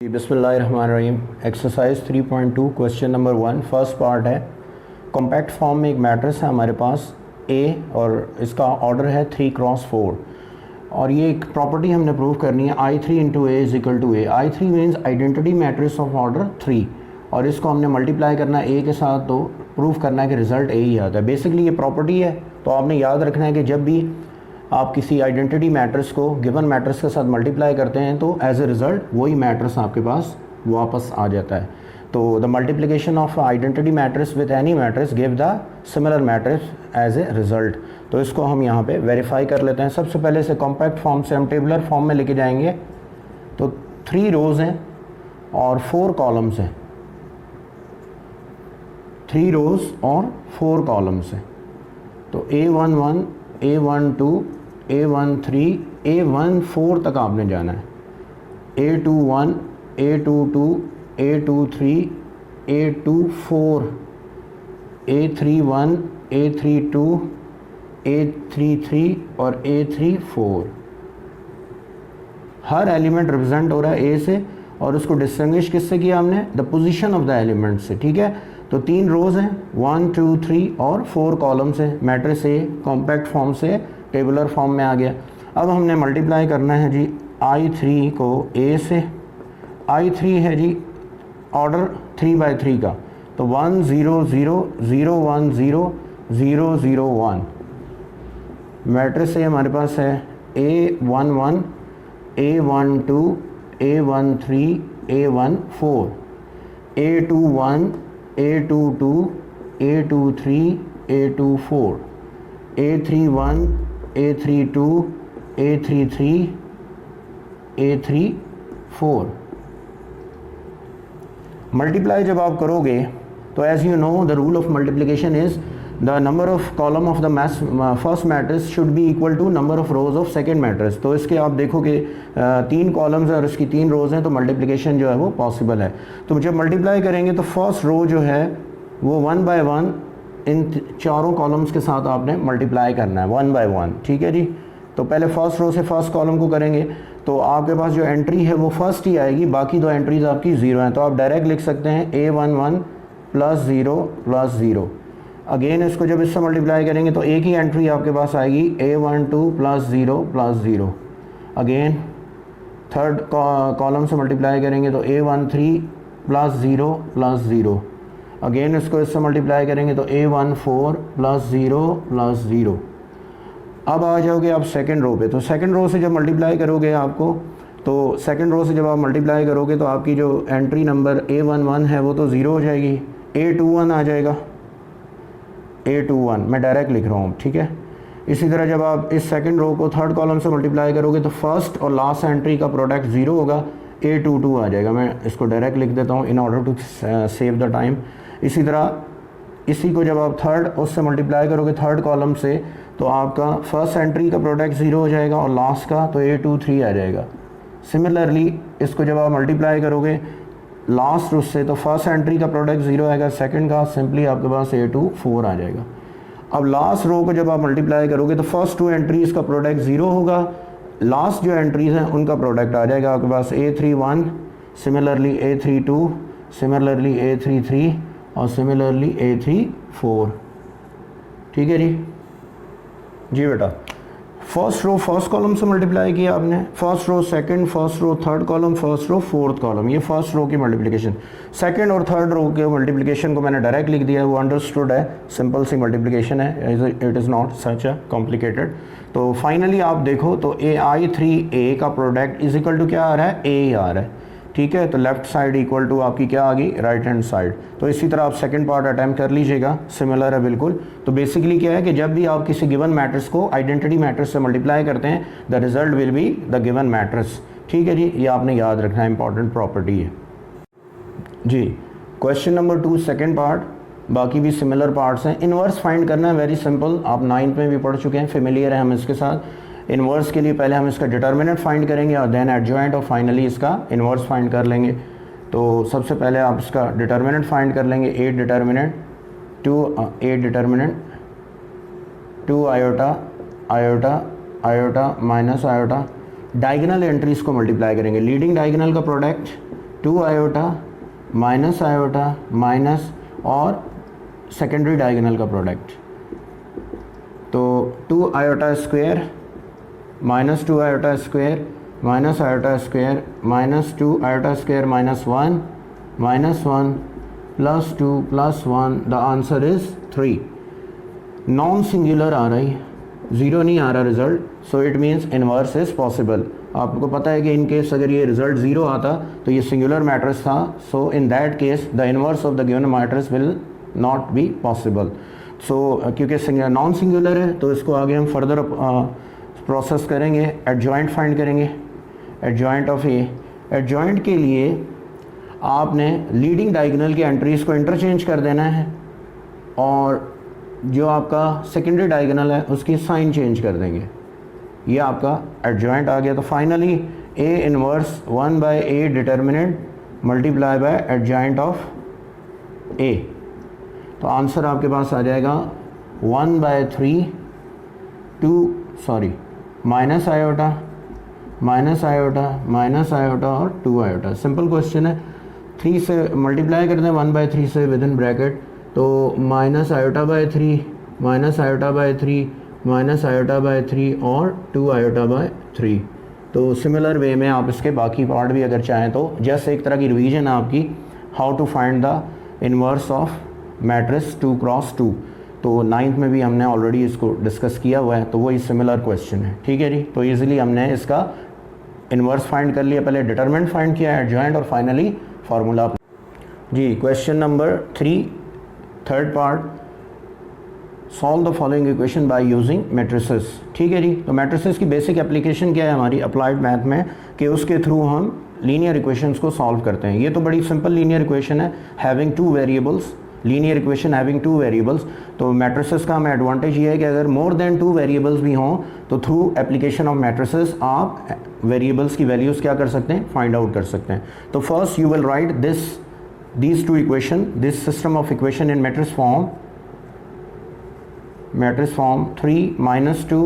बिस्मिल्लाहिर्रहमानिर्रहीम। Exercise 3.2 question number 1 first part है। Compact form में एक मैट्रिक्स है हमारे पास ए और इसका ऑर्डर है 3x4 और ये एक प्रॉपर्टी हमने प्रूव करनी है I3 into A is equal to A. I3 means identity matrix of order 3 और इसको हमने मल्टीप्लाई करना है ए के साथ तो प्रूव करना है कि रिज़ल्ट ए ही आता है। बेसिकली ये प्रॉपर्टी है तो आपने याद रखना है कि जब भी आप किसी आइडेंटिटी मैट्रिक्स को गिवन मैट्रिक्स के साथ मल्टीप्लाई करते हैं तो एज ए रिज़ल्ट वही मैट्रिक्स आपके पास वापस आ जाता है। तो the multiplication of identity matrix with any matrix give the similar matrix as a result. तो इसको हम यहाँ पे वेरीफाई कर लेते हैं। सबसे पहले से कॉम्पैक्ट फॉर्म से हम टेबुलर फॉर्म में लेके जाएंगे। तो 3 रोज़ हैं और 4 कॉलम्स हैं, 3 रोज़ और 4 कॉलम्स हैं। तो A11, A12, A13, A14 तक आपने जाना है। A21, A22, A23, A24, A31, A32, A33 और A34। हर एलिमेंट रिप्रेजेंट हो रहा है ए से और उसको डिस्टिंग्विश किससे किया हमने? The position of the element से। ठीक है, तो 3 रोज़ हैं, 1, 2, 3 और 4 कॉलम्स हैं। मैट्रिक्स ए कॉम्पैक्ट फॉर्म से टेबुलर फॉर्म में आ गया। अब हमने मल्टीप्लाई करना है जी I3 को ए से। I3 है जी ऑर्डर 3/3 का, तो 1 0 0 0 1 0 0 0 1। मैट्रिक्स ए हमारे पास है A11, A12, A13, A14, A21, A22, A23, A24, A31, A32, A33, A34। Multiply जब आप करोगे तो as you know the rule of multiplication is the number of column of the first matrix should be equal to number of rows of second matrix. तो इसके आप देखोगे 3 columns हैं और इसकी 3 रोज़ हैं, तो मल्टीप्लिकेशन जो है वो पॉसिबल है। तो जब मल्टीप्लाई करेंगे तो फर्स्ट रो जो है वो 1 बाय 1 इन 4 कॉलम्स के साथ आपने मल्टीप्लाई करना है 1 बाय 1। ठीक है जी, तो पहले फर्स्ट रो से फर्स्ट कॉलम को करेंगे तो आपके पास जो एंट्री है वो फर्स्ट ही आएगी, बाकी 2 एंट्रीज आपकी 0 हैं। तो आप डायरेक्ट लिख सकते हैं A11 + 0 + 0। अगेन इसको जब इससे मल्टीप्लाई करेंगे तो एक ही एंट्री आपके पास आएगी A12 + 0 + 0। अगेन थर्ड कॉलम से मल्टीप्लाई करेंगे तो A13 + 0 + 0। अगेन इसको इससे मल्टीप्लाई करेंगे तो A14 + 0 + 0। अब आ जाओगे आप सेकंड रो पे। तो सेकंड रो से जब मल्टीप्लाई करोगे आपको, तो सेकंड रो से जब आप मल्टीप्लाई करोगे तो आपकी जो एंट्री नंबर A11 है वो तो 0 हो जाएगी, A21 आ जाएगा, A21 मैं डायरेक्ट लिख रहा हूँ। ठीक है, इसी तरह जब आप इस सेकंड रो को थर्ड कॉलम से मल्टीप्लाई करोगे तो फर्स्ट और लास्ट एंट्री का प्रोडक्ट 0 होगा, A22 आ जाएगा। मैं इसको डायरेक्ट लिख देता हूँ in order to save the time. इसी तरह इसी को जब आप थर्ड उससे मल्टीप्लाई करोगे थर्ड कॉलम से तो आपका फर्स्ट एंट्री का प्रोडक्ट 0 हो जाएगा और लास्ट का तो A23 आ जाएगा। सिमिलरली इसको जब आप मल्टीप्लाई करोगे लास्ट उससे तो फर्स्ट एंट्री का प्रोडक्ट 0 आएगा, सेकंड का सिंपली आपके पास A24 आ जाएगा। अब लास्ट रो को जब आप मल्टीप्लाई करोगे तो फर्स्ट 2 एंट्रीज़ का प्रोडक्ट 0 होगा, लास्ट जो एंट्रीज़ हैं उनका प्रोडक्ट आ जाएगा आपके पास A31, similarly A32, similarly A33 और सिमिलरली A34। ठीक है जी बेटा, फर्स्ट रो फर्स्ट कॉलम से मल्टीप्लाई किया आपने, first row second, first row third column, first row fourth column, ये फर्स्ट रो की मल्टीप्लिकेशन। सेकंड और थर्ड रो के मल्टीप्लिकेशन को मैंने डायरेक्ट लिख दिया है, वो अंडरस्टूड है, सिंपल सी मल्टीप्लिकेशन है, it is not such a complicated. तो फाइनली आप देखो तो I3A का प्रोडक्ट इज इक्वल टू क्या आ रहा है? A ही आ रहा है। ठीक है, तो लेफ्ट साइड इक्वल टू आपकी क्या आ गई? Right hand side. तो इसी तरह आप सेकंड पार्ट अटैम्प्ट कर लीजिएगा, सिमिलर है बिल्कुल। तो बेसिकली क्या है कि जब भी आप किसी गिवन मैट्रिक्स को आइडेंटिटी मैट्रिक्स से मल्टीप्लाई करते हैं the result will be the given matrix. ठीक है जी, ये आपने याद रखना है, इंपॉर्टेंट प्रॉपर्टी है जी। क्वेश्चन नंबर 2 सेकेंड पार्ट, बाकी भी सिमिलर पार्ट्स हैं। इनवर्स फाइंड करना है, वेरी सिंपल, आप 9th में भी पढ़ चुके हैं, फेमिलियर है हम इसके साथ। इन्वर्स के लिए पहले हम इसका डिटर्मिनेंट फाइंड करेंगे और देन एडजॉइंट और फाइनली इसका इन्वर्स फाइंड कर लेंगे। तो सबसे पहले आप इसका डिटर्मिनेंट फाइंड कर लेंगे। 8 determinant 2 iota iota iota minus iota, diagonal entries को मल्टीप्लाई करेंगे। लीडिंग डायगोनल का product 2 iota minus iota minus और सेकेंडरी डायगोनल का प्रोडक्ट, तो 2 iota square minus 2 iota square minus iota square minus 2 iota square minus 1 plus 2 plus 1, the answer is 3। Non singular आ रही, zero नहीं आ रहा result, so it means inverse is possible. आपको पता है कि इन केस अगर ये रिज़ल्ट ज़ीरो आता तो ये सिंगुलर मैट्रिक्स था, so in that case the inverse of the given matrix will not be possible. So क्योंकि नॉन सिंगुलर है तो इसको आगे हम फर्दर प्रोसेस करेंगे, एडजॉइंट फाइंड करेंगे, एडजॉइंट ऑफ ए। एडजॉइंट के लिए आपने लीडिंग डायगोनल की एंट्रीज़ को इंटरचेंज कर देना है और जो आपका सेकेंडरी डायगोनल है उसकी साइन चेंज कर देंगे, ये आपका एडजॉइंट आ गया। तो finally A inverse 1/a determinant multiply by adjoint of A, तो आंसर आपके पास आ जाएगा 1/3 minus iota minus iota minus iota और 2 आयोटा। सिंपल क्वेश्चन है, 3 से मल्टीप्लाई कर दें 1/3 से विद इन ब्रैकेट, तो minus iota by 3 minus iota by 3 minus iota by 3 और 2 आयोटा बाय 3। तो सिमिलर वे में आप इसके बाकी पार्ट भी अगर चाहें तो जस्ट एक तरह की रिवीजन है आपकी, how to find the inverse of matrix 2 cross 2। तो 9th में भी हमने ऑलरेडी इसको डिस्कस किया हुआ है, तो वही सिमिलर क्वेश्चन है, ठीक है जी। तो ईजिली हमने इसका इन्वर्स फाइंड कर लिया, पहले डिटरमिनेंट फाइंड किया, एडजॉइंट और फाइनली फार्मूला जी। Question number 3 third part, solve the following equation by using matrices, ठीक है जी। तो मैट्रिसेस की बेसिक एप्लीकेशन क्या है हमारी अप्लाइड मैथ में, कि उसके थ्रू हम लीनियर इक्वेशंस को सॉल्व करते हैं। ये तो बड़ी सिंपल लीनियर इक्वेशन है, having 2 variables, linear equation having 2 variables. तो मैट्रिसेस का हमें एडवांटेज ये है कि अगर मोर देन 2 वेरिएबल्स भी हों तो थ्रू एप्लीकेशन ऑफ मैट्रिसेस आप वेरिएबल्स की वैल्यूज़ क्या कर सकते हैं, फाइंड आउट कर सकते हैं। तो first you will write these two equation, this system of equation in matrix form 3 minus 2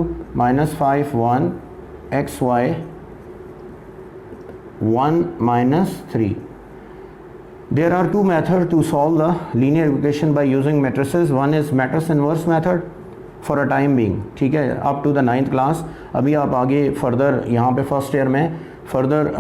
minus 5 1 xy 1 minus 3. There are two methods to solve the linear equation by using matrices. One is matrix inverse method for a time being, ठीक है, up to the 9th class। अभी आप आगे further यहाँ पे first year में further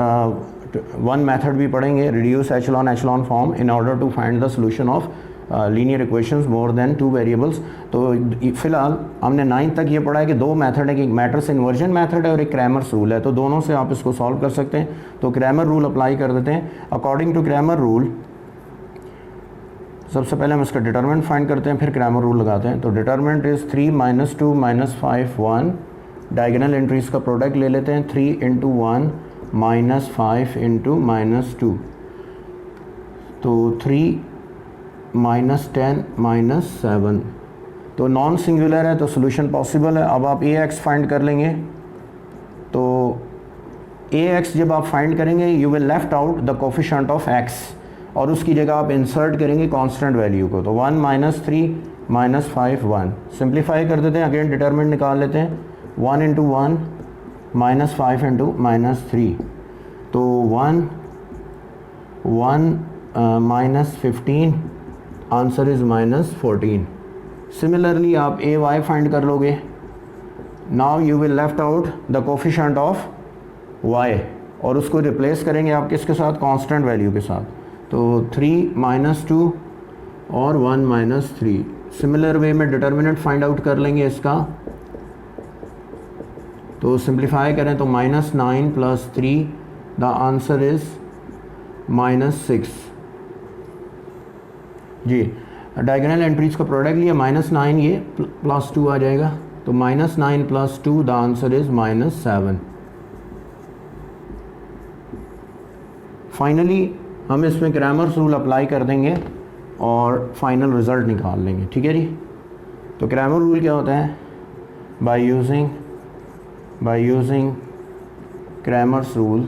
one method भी पढ़ेंगे, reduce echelon form, in order to find the solution of linear equations more than 2 variables. तो फिलहाल हमने 9th तक ये पढ़ा है कि 2 मेथड है, कि मैट्रिक्स इन्वर्जन मेथड है और एक क्रैमर्स रूल है, तो दोनों से आप इसको सॉल्व कर सकते हैं। तो क्रैमर रूल अप्लाई कर देते हैं। अकॉर्डिंग टू क्रैमर रूल सबसे पहले हम इसका डिटरमिनेंट फाइंड करते हैं, फिर क्रैमर रूल लगाते हैं। तो determinant is 3 minus 2 minus 5 1, diagonal entries का प्रोडक्ट ले लेते हैं, 3 into 1 minus 5 into minus 2, तो 3 minus 10 minus 7, तो नॉन सिंगुलर है तो सोल्यूशन पॉसिबल है। अब आप ए एक्स फाइंड कर लेंगे, तो ए एक्स जब आप फाइंड करेंगे you will left out the coefficient of x और उसकी जगह आप इंसर्ट करेंगे कांस्टेंट वैल्यू को, तो 1 minus 3 minus 5 1। सिंप्लीफाई कर देते हैं, अगेन डिटरमिनेंट निकाल लेते हैं, 1 into 1 minus 5 into minus 3, तो 1 minus 15, आंसर इज़ -14। सिमिलरली आप ए वाई फाइंड कर लोगे, now you will left out the coefficient of y और उसको रिप्लेस करेंगे आप किसके साथ, कांस्टेंट वैल्यू के साथ, तो 3 minus 2 और 1 minus 3। सिमिलर वे में डिटरमिनेंट फाइंड आउट कर लेंगे इसका, तो सिंप्लीफाई करें तो -9 + 3, द आंसर इज़ -6 जी। डायगोनल एंट्रीज का प्रोडक्ट लिया, -9 ये +2 आ जाएगा, तो -9 + 2, द आंसर इज़ -7। फाइनली हम इसमें क्रैमर्स रूल अप्लाई कर देंगे और फाइनल रिज़ल्ट निकाल लेंगे, ठीक है जी। तो क्रैमर रूल क्या होता है, by using Cramer's rule,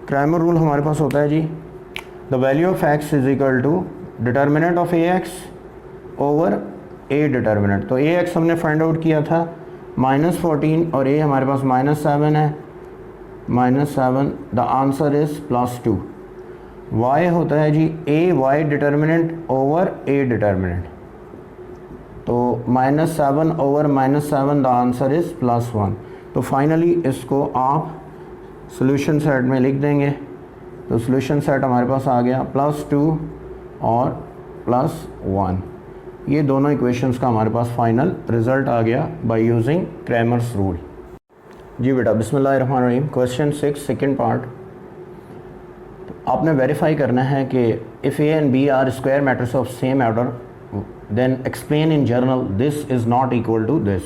Cramer rule हमारे पास होता है जी, the value of x is equal to determinant of A x over A determinant. तो ए एक्स हमने फाइंड आउट किया था -14 और ए हमारे पास -7 है, -7, द आंसर इज +2। y होता है जी A y determinant over A determinant, तो -7 ओवर -7 द आंसर इज +1। तो फाइनली इसको आप सोल्यूशन सेट में लिख देंगे, तो सोल्यूशन सेट हमारे पास आ गया +2 और +1। ये दोनों इक्वेशंस का हमारे पास फाइनल रिजल्ट आ गया बाय यूजिंग क्रैमर्स रूल। जी बेटा बिस्मिल्लाहिर्रहमानिर्रहीम। क्वेश्चन 6 सेकंड पार्ट, आपने वेरीफाई करना है कि if A and B are square matrix of same order then explain in general this is not equal to this.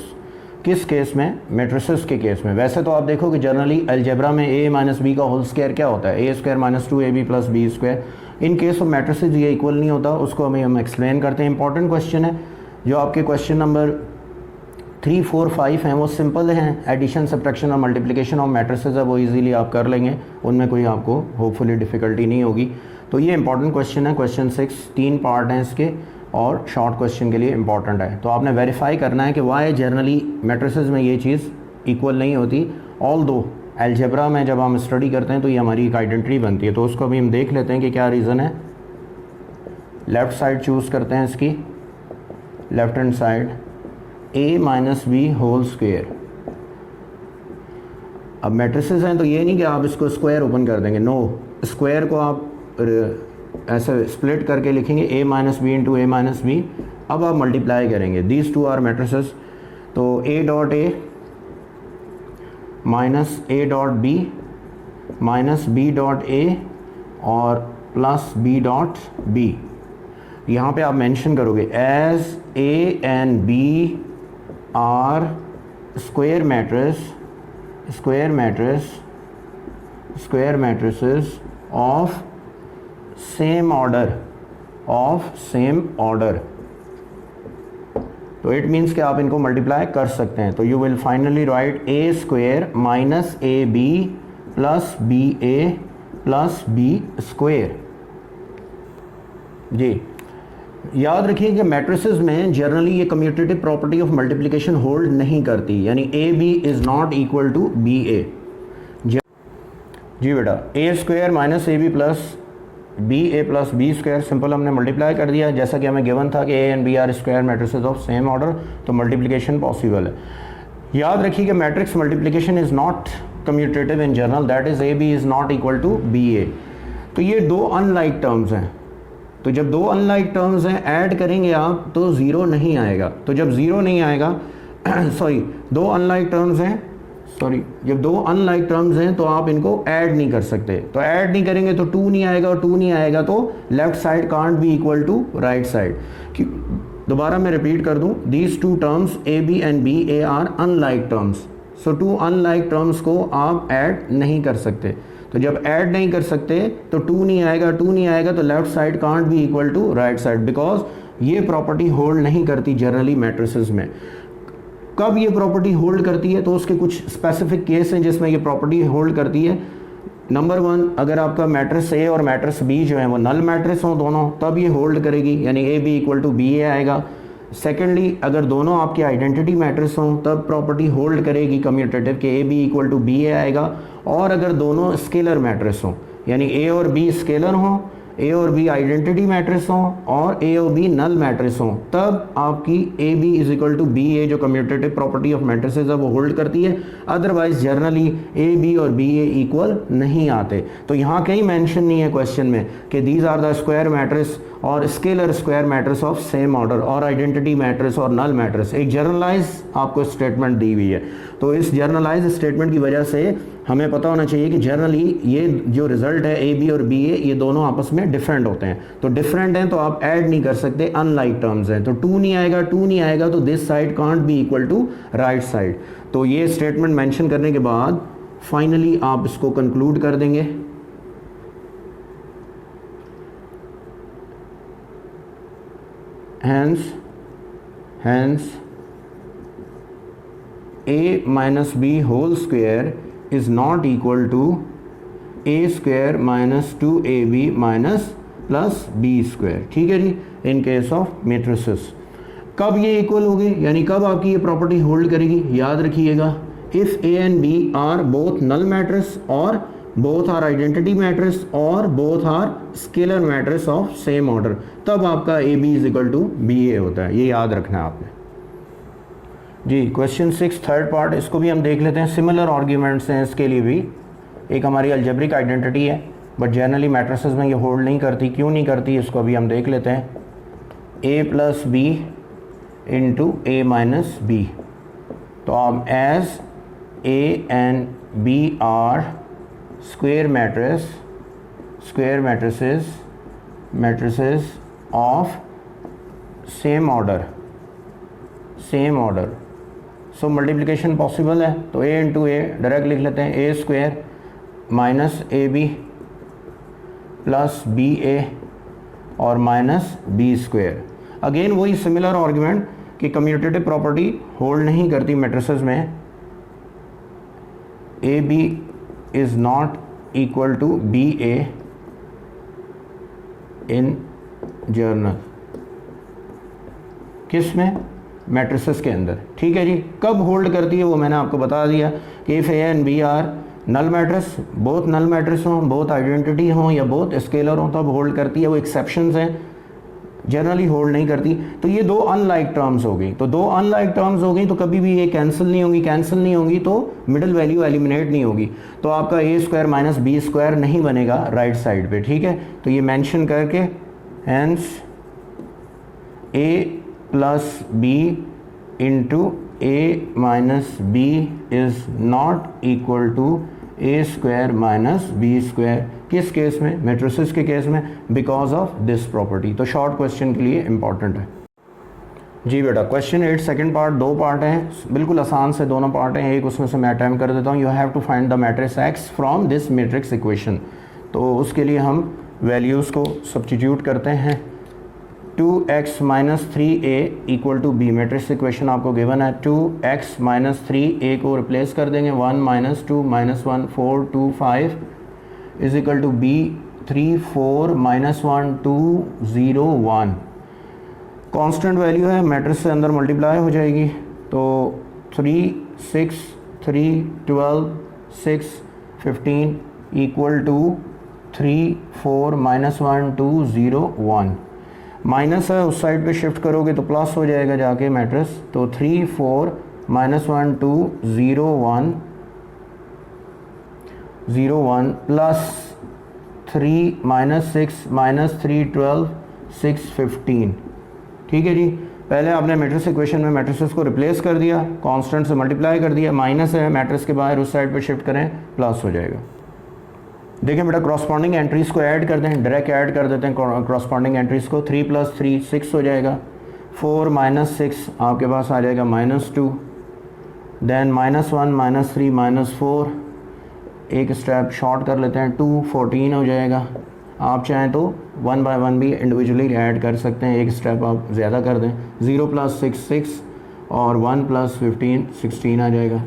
किस केस में? मैट्रिसेस के केस में। वैसे तो आप देखो कि जनरली अलजेब्रा में a माइनस बी का होल स्क्वायर क्या होता है? a square minus 2ab plus B square. In case of matrices ये इक्वल नहीं होता, उसको हम एक्सप्लेन करते हैं। इंपॉर्टेंट क्वेश्चन है। जो आपके क्वेश्चन नंबर 3, 4, 5 हैं वो सिंपल हैं, एडिशन सब्ट्रैक्शन और मल्टीप्लिकेशन ऑफ मैट्रिसेस है, वो इजीली आप कर लेंगे, उनमें कोई आपको होपफुली डिफ़िकल्टी नहीं होगी। तो ये इंपॉर्टेंट क्वेश्चन है। क्वेश्चन 6 3 पार्ट हैं इसके और शॉर्ट क्वेश्चन के लिए इंपॉर्टेंट है। तो आपने वेरीफाई करना है कि वाई जनरली मैट्रिसेस में ये चीज़ इक्वल नहीं होती, ऑल दो अलजेब्रा में जब हम स्टडी करते हैं तो ये हमारी एक आइडेंटिटी बनती है। तो उसको अभी हम देख लेते हैं कि क्या रीज़न है। लेफ़्ट साइड चूज़ करते हैं इसकी, left hand side a minus b whole square. अब मैट्रिसेस हैं तो ये नहीं कि आप इसको स्क्वायर ओपन कर देंगे, नो, स्क्वायर को आप ऐसे स्प्लिट करके लिखेंगे a minus b into A minus b. अब आप मल्टीप्लाई करेंगे, दीज टू आर मैट्रिसेस, तो a dot a minus a dot b minus b dot a और प्लस बी डॉट बी। यहाँ पे आप मेंशन करोगे as a and b are square matrices of same order. तो it means कि आप इनको मल्टीप्लाई कर सकते हैं। तो you will finally write a square minus A B plus B A plus B square. जी याद रखिए कि मैट्रिसेस में जनरली ये commutative property of multiplication hold नहीं करती, यानी A B is not equal to B A. जी बेटा A square minus A B plus B A plus B square, simple हमने मल्टीप्लाई कर दिया, जैसा कि हमें गिवन था कि A and B are square matrices of same order, तो मल्टीप्लिकेशन पॉसिबल है। याद रखिए कि matrix multiplication is not commutative in general, that is A B is not equal to B A. तो ये दो अनलाइक टर्म्स हैं, तो जब दो अनलाइक टर्म्स हैं ऐड करेंगे आप तो ज़ीरो नहीं आएगा। तो जब ज़ीरो नहीं आएगा सॉरी दो अनलाइक टर्म्स हैं, जब दो अनलाइक टर्म्स हैं तो आप इनको ऐड नहीं कर सकते। तो ऐड नहीं करेंगे तो 2 नहीं आएगा, और 2 नहीं आएगा तो left side can't be equal to right side. दोबारा मैं रिपीट कर दूं, these two terms a b and b a are unlike terms, so two unlike terms को आप ऐड नहीं कर सकते। तो जब ऐड नहीं कर सकते तो 2 नहीं आएगा तो left side can't be equal to right side, because ये प्रॉपर्टी होल्ड नहीं करती जनरली मैट्रिसेस में। कब ये प्रॉपर्टी होल्ड करती है? तो उसके कुछ स्पेसिफिक केस हैं जिसमें ये प्रॉपर्टी होल्ड करती है। नंबर 1, अगर आपका मैट्रिक्स ए और मैट्रिक्स बी जो है वो नल मैट्रिक्स हो दोनों, तब ये होल्ड करेगी, यानी A B equal to B A आएगा। सेकेंडली, अगर दोनों आपके आइडेंटिटी मैट्रिक्स हों तब प्रॉपर्टी होल्ड करेगी कम्यूटेटिव के A B equal to B A आएगा। और अगर दोनों स्केलर मैट्रिक्स हों, यानी ए और बी स्केलर हों, ए और बी आइडेंटिटी मैट्रिक्स हों और ए और बी नल मैट्रिक्स हों, तब आपकी A B is equal to B A जो कम्यूटेटिव प्रॉपर्टी ऑफ मैट्रिसेस है वो होल्ड करती है। अदरवाइज जनरली ए बी और बी ए इक्वल नहीं आते। तो यहाँ कहीं मेंशन नहीं है क्वेश्चन में कि these are the square matrix और scalar square matrix of same order और आइडेंटिटी मैट्रिक्स और नल मैट्रिक्स। एक जर्नलाइज आपको स्टेटमेंट दी हुई है, तो इस जर्नलाइज स्टेटमेंट की वजह से हमें पता होना चाहिए कि जनरली ये जो रिजल्ट है ए बी और बी ए, ये दोनों आपस में डिफरेंट होते हैं। तो डिफरेंट हैं तो आप ऐड नहीं कर सकते, अनलाइक टर्म्स हैं। तो 2 नहीं आएगा तो this side can't be equal to right side. तो ये स्टेटमेंट मेंशन करने के बाद फाइनली आप इसको कंक्लूड कर देंगे। hence a minus b whole square is not equal to a square minus 2ab minus plus b square। ठीक है जी, इन केस ऑफ मैट्रिसेस। कब ये इक्वल होगी, यानी कब आपकी ये प्रॉपर्टी होल्ड करेगी? याद रखिएगा, if A and B are both null matrix और बोथ आर आइडेंटिटी मैट्रिक्स और both are scalar matrix of same order, तब आपका A B is equal to B A होता है। ये याद रखना है आपने जी। क्वेश्चन 6 थर्ड पार्ट, इसको भी हम देख लेते हैं। सिमिलर आर्ग्यूमेंट्स हैं इसके लिए भी। एक हमारी अलजेब्रिक आइडेंटिटी है बट जनरली मैट्रिसेस में ये होल्ड नहीं करती। क्यों नहीं करती इसको अभी हम देख लेते हैं। A plus B into A minus B, तो अब as A and B are square matrices of same order, so multiplication possible है। तो ए इंटू ए डायरेक्ट लिख लेते हैं, A square minus A B plus B A और minus B square. Again वही similar argument कि commutative property hold नहीं करती मैट्रिसेस में। A B is not equal to B A in general, किस में? मैट्रिसेस के अंदर। ठीक है जी। कब होल्ड करती है वो मैंने आपको बता दिया कि if A and B are null matrix, both null matrix हों, बोथ आइडेंटिटी हों या बोथ स्केलर हों, तब होल्ड करती है। वो एक्सेप्शंस हैं, जनरली होल्ड नहीं करती। तो ये दो अनलाइक टर्म्स हो गई। तो दो अनलाइक टर्म्स हो गई तो कभी भी ये कैंसिल नहीं होंगी तो मिडिल वैल्यू एलिमिनेट नहीं होगी। तो आपका ए स्क्वायर माइनस बी स्क्वायर नहीं बनेगा राइट साइड पे। ठीक है, तो ये मेंशन करके hence A plus B into A minus B is not equal to A square minus B square. किस केस में? मैट्रिसेस के केस में, बिकॉज ऑफ दिस प्रॉपर्टी। तो शॉर्ट क्वेश्चन के लिए इंपॉर्टेंट है जी बेटा। क्वेश्चन 8 सेकंड पार्ट, दो पार्ट हैं, बिल्कुल आसान से दोनों पार्ट हैं। एक उसमें से मैं अटैम्प्ट कर देता हूँ। You have to find the matrix X from this matrix equation. तो उसके लिए हम वैल्यूज़ को सब्स्टिट्यूट करते हैं। 2x minus 3a equal to B, matrix equation आपको गिवन है। 2x माइनस 3a को रिप्लेस कर देंगे, 1 minus 2 minus 1 4 2 5 is equal to B 3 4 minus 1 2 0 1। Constant value है, मैट्रिक्स से अंदर मल्टीप्लाई हो जाएगी। तो 3 6 3 12 6 15 इक्वल टू 3 4 माइनस 1 2 0 1। माइनस है, उस साइड पे शिफ्ट करोगे तो प्लस हो जाएगा जाके मैट्रिक्स। तो 3 4 माइनस 1 2 0 1 0 1 प्लस 3 माइनस 6 माइनस 3 12 6 15। ठीक है जी। पहले आपने मैट्रिक्स इक्वेशन में मैट्रिसेस को रिप्लेस कर दिया, कांस्टेंट से मल्टीप्लाई कर दिया। माइनस है, मैट्रिक्स के बाहर उस साइड पे शिफ्ट करें, प्लस हो जाएगा। देखें बेटा, क्रॉसपॉन्डिंग एंट्रीज़ को ऐड कर दें, डायरेक्ट ऐड कर देते हैं क्रॉसपॉन्डिंग एंट्रीज़ को। 3 प्लस 3 6 हो जाएगा। 4 माइनस 6 आपके पास आ जाएगा minus 2। Then minus 1 minus 3 minus 4, एक स्टेप शॉर्ट कर लेते हैं, 2 14 हो जाएगा। आप चाहें तो 1 बाय 1 भी इंडिविजुअली ऐड कर सकते हैं, एक स्टेप आप ज़्यादा कर दें। 0 प्लस 6 6 और 1 प्लस 15 16 आ जाएगा।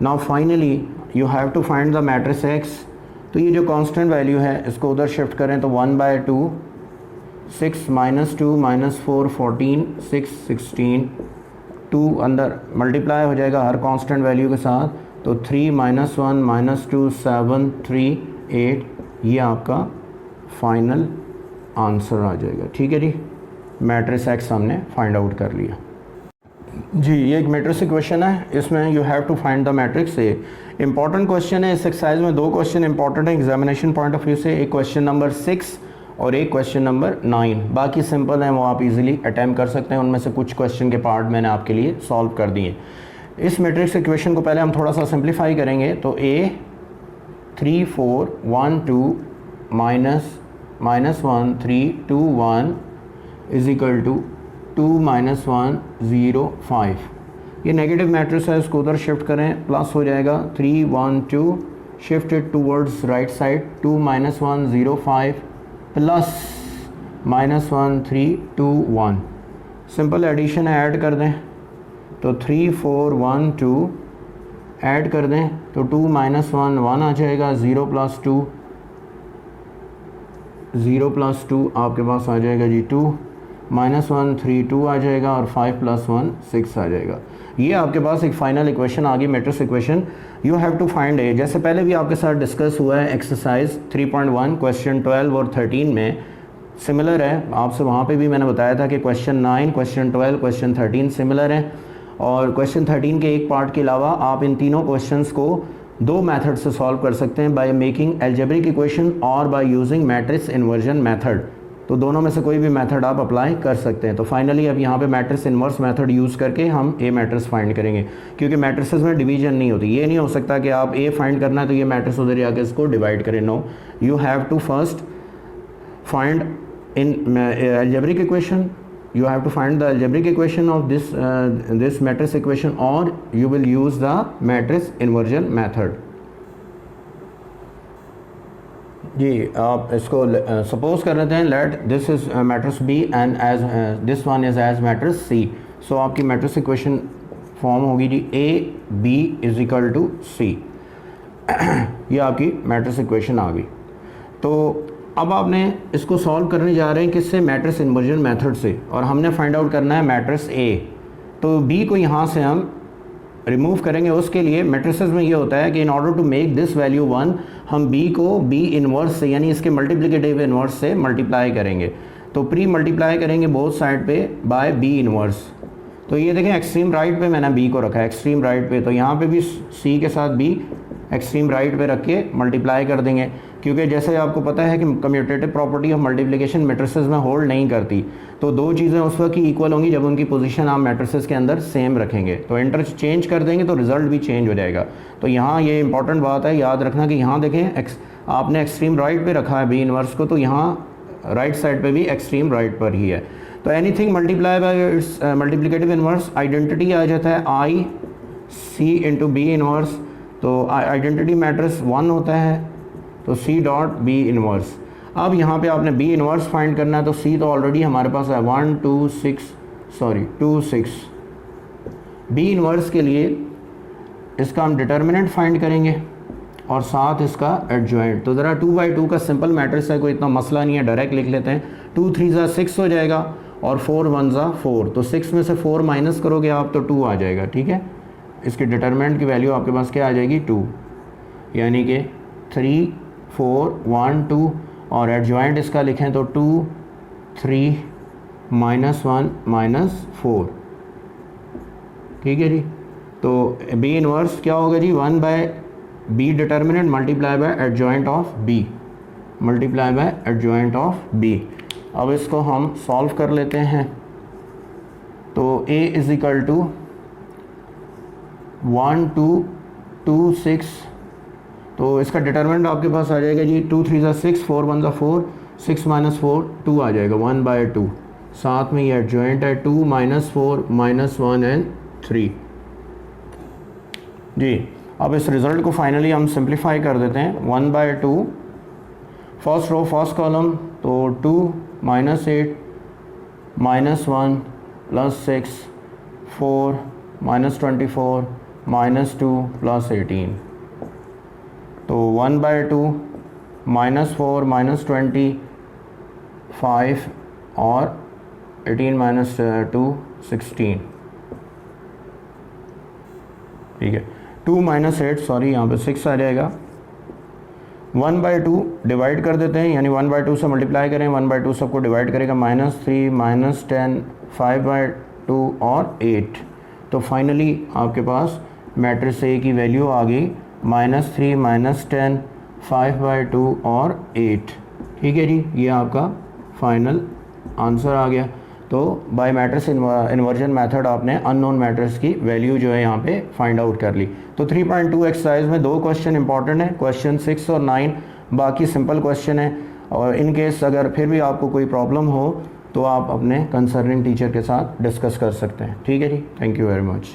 Now finally you have to find the matrix X. तो ये जो कांस्टेंट वैल्यू है इसको उधर शिफ्ट करें तो 1 बाय 2 6 माइनस 2 माइनस 4 14 6 16 2 अंदर मल्टीप्लाई हो जाएगा हर कांस्टेंट वैल्यू के साथ। तो 3 माइनस 1 माइनस 2 7 3 8, ये आपका फाइनल आंसर आ जाएगा। ठीक है जी, मैट्रिक्स एक्स हमने फाइंड आउट कर लिया जी। ये एक मैट्रिक्स इक्वेशन है, इसमें you have to find the matrix A. Important question है इस एक्सरसाइज में। दो क्वेश्चन इंपॉर्टेंट है एग्जामिनेशन पॉइंट ऑफ व्यू से, एक क्वेश्चन नंबर 6 और एक क्वेश्चन नंबर 9। बाकी सिंपल हैं, वो आप इजीली अटैम्प्ट कर सकते हैं। उनमें से कुछ क्वेश्चन के पार्ट मैंने आपके लिए सॉल्व कर दिए। इस मैट्रिक्स इक्वेशन को पहले हम थोड़ा सा सिंप्लीफाई करेंगे। तो a 3 4 1 2 minus 1 3 2 1 is equal to 2 minus 1 0 5। ये नेगेटिव मैट्रिक्स है, इसको उधर शिफ्ट करें, प्लस हो जाएगा। 3 1 2 shifted towards right side, 2 minus 1 0 5 plus minus 1 3 2 1। Simple addition है, ऐड कर दें तो 3 4 1 2 ऐड कर दें तो 2 माइनस 1 1 आ जाएगा। 0 प्लस 2 आपके पास आ जाएगा जी 2। -1 3 2 आ जाएगा और 5 + 1 6 आ जाएगा। ये आपके पास एक फाइनल इक्वेशन आ गई, matrix equation. You have to find A, जैसे पहले भी आपके साथ डिस्कस हुआ है एक्सरसाइज 3.1 क्वेश्चन 12 और 13 में सिमिलर है। आपसे वहाँ पे भी मैंने बताया था कि क्वेश्चन 9, क्वेश्चन 12, क्वेश्चन 13 सिमिलर है, और क्वेश्चन 13 के एक पार्ट के अलावा आप इन तीनों क्वेश्चंस को दो मेथड से सॉल्व कर सकते हैं, बाय मेकिंग अलजेब्रिक इक्वेशन और by using matrix inversion method. तो दोनों में से कोई भी मेथड आप अप्लाई कर सकते हैं। तो फाइनली अब यहाँ पे मैट्रिक्स इन्वर्स मेथड यूज़ करके हम ए मैट्रिक्स फाइंड करेंगे, क्योंकि मैट्रिसेस में डिवीजन नहीं होती। ये नहीं हो सकता कि आप ए फाइंड करना है तो ये मैट्रिक्स उधर जाके इसको डिवाइड करें। No, you have to first find in algebraic equation, you have to find the algebraic equation of this matrix equation, or you will use the matrix inversion method। जी आप इसको सपोज कर लेते हैं, let this is matrix B and as this one is as matrix C. So आपकी matrix equation form होगी जी A B is equal to C. ये आपकी मैट्रिक्स इक्वेशन आ गई। तो अब आपने इसको सॉल्व करने जा रहे हैं किससे, मैट्रिक्स इन्वर्जन मेथड से, और हमने फाइंड आउट करना है मैट्रिक्स ए। तो बी को यहाँ से हम रिमूव करेंगे। उसके लिए मैट्रिसेस में ये होता है कि in order to make this value 1, हम बी को बी इन्वर्स से यानी इसके मल्टीप्लिकेटिव इन्वर्स से मल्टीप्लाई करेंगे। तो प्री मल्टीप्लाई करेंगे बोथ साइड पे बाय बी इन्वर्स। तो ये देखें एक्सट्रीम राइट पे मैंने बी को रखा है, एक्सट्रीम राइट पे, तो यहाँ पे भी सी के साथ बी एक्सट्रीम राइट पे रख के मल्टीप्लाई कर देंगे, क्योंकि जैसे आपको पता है कि commutative property of multiplication matrices में होल्ड नहीं करती। तो दो चीज़ें उस वक्त ही इक्वल होंगी जब उनकी पोजीशन आप मैट्रिसेस के अंदर सेम रखेंगे। तो इंटरचेंज कर देंगे तो रिजल्ट भी चेंज हो जाएगा। तो यहाँ ये इंपॉर्टेंट बात है, याद रखना कि यहाँ देखें आपने एक्सट्रीम राइट पे रखा है बी इनवर्स को, तो यहाँ राइट साइड पे भी एक्सट्रीम राइट पर ही है। तो anything multiply by its multiplicative inverse, identity आ जाता है I C into B inverse. तो आइडेंटिटी मैट्रिक्स 1 होता है, तो सी डॉट बी इनवर्स। अब यहाँ पे आपने बी इनवर्स फाइंड करना है, तो सी तो ऑलरेडी हमारे पास है 2 6। बी इनवर्स के लिए इसका हम डिटर्मिनेंट फाइंड करेंगे और साथ इसका एडजॉइंट। तो ज़रा 2/2 का सिंपल मैट्रिक्स है, कोई इतना मसला नहीं है, डायरेक्ट लिख लेते हैं। 2 3 ज़ा 6 हो जाएगा और 4 1 ज़ा 4। तो 6 में से 4 माइनस करोगे आप तो 2 आ जाएगा। ठीक है, इसके डिटर्मिनेंट की वैल्यू आपके पास क्या आ जाएगी 2, यानी कि 3 4 1 2, और एडजॉइंट इसका लिखें तो 2 3 -1 -4। ठीक है जी। तो बी इनवर्स क्या होगा जी, 1/b determinant multiply by adjoint of B, multiply by adjoint of B. अब इसको हम सॉल्व कर लेते हैं। तो a इज इक्वल टू 1 2 2 6, तो इसका डिटर्मिनेंट आपके पास आ जाएगा जी 2 3 ज़ा 6 4 1 ज़ा 4, 6 -4 2 आ जाएगा 1/2। साथ में ये एडजॉइंट है 2 -4 -1 एंड 3 जी। अब इस रिज़ल्ट को फाइनली हम सिंप्लीफाई कर देते हैं। 1/2 फर्स्ट रो फर्स्ट कॉलम, तो 2 -8 -1 +6 4 -24 -2 +18। तो 1/2 -4 -25 और 18 -2 16। ठीक है, 2 -8 सॉरी यहाँ पे 6 आ जाएगा। 1/2 डिवाइड कर देते हैं, यानी 1/2 से मल्टीप्लाई करें, 1/2 सबको डिवाइड करेगा, -3 -10 5/2 और 8। तो फाइनली आपके पास मैट्रिक्स ए की वैल्यू आ गई -3 -10 5/2 और 8। ठीक है जी, ये आपका फाइनल आंसर आ गया। तो बाय मैट्रिक्स इन्वर्जन मेथड आपने अननोन मैट्रिक्स की वैल्यू जो है यहाँ पे फाइंड आउट कर ली। तो 3.2 एक्सरसाइज में 2 क्वेश्चन इंपॉर्टेंट है, क्वेश्चन 6 और 9, बाकी सिंपल क्वेश्चन है। और इन केस अगर फिर भी आपको कोई प्रॉब्लम हो तो आप अपने कंसर्निंग टीचर के साथ डिस्कस कर सकते हैं। ठीक है जी, थैंक यू वेरी मच।